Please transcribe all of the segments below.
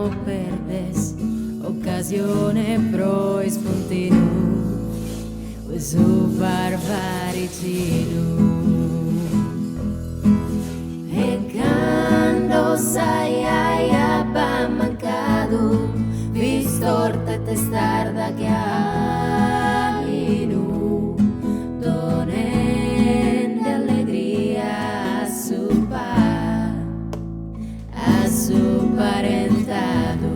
no perdes occasione pro spontinu su barbaricinu e quando sai abba mancado vistorte testarda che hai nu donen de allegria a su parentado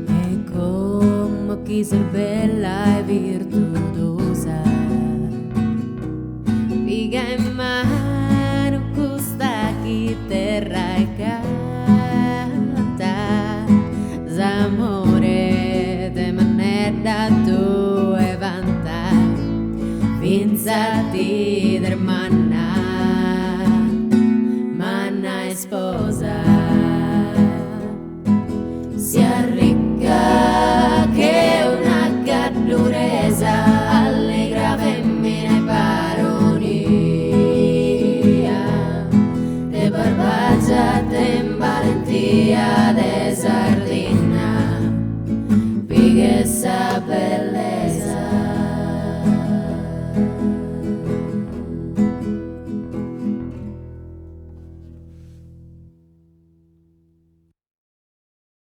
e como chi ser bella e virtuosa figa in mano custa chi terra e canta s'amore de manetta tu e vanta finza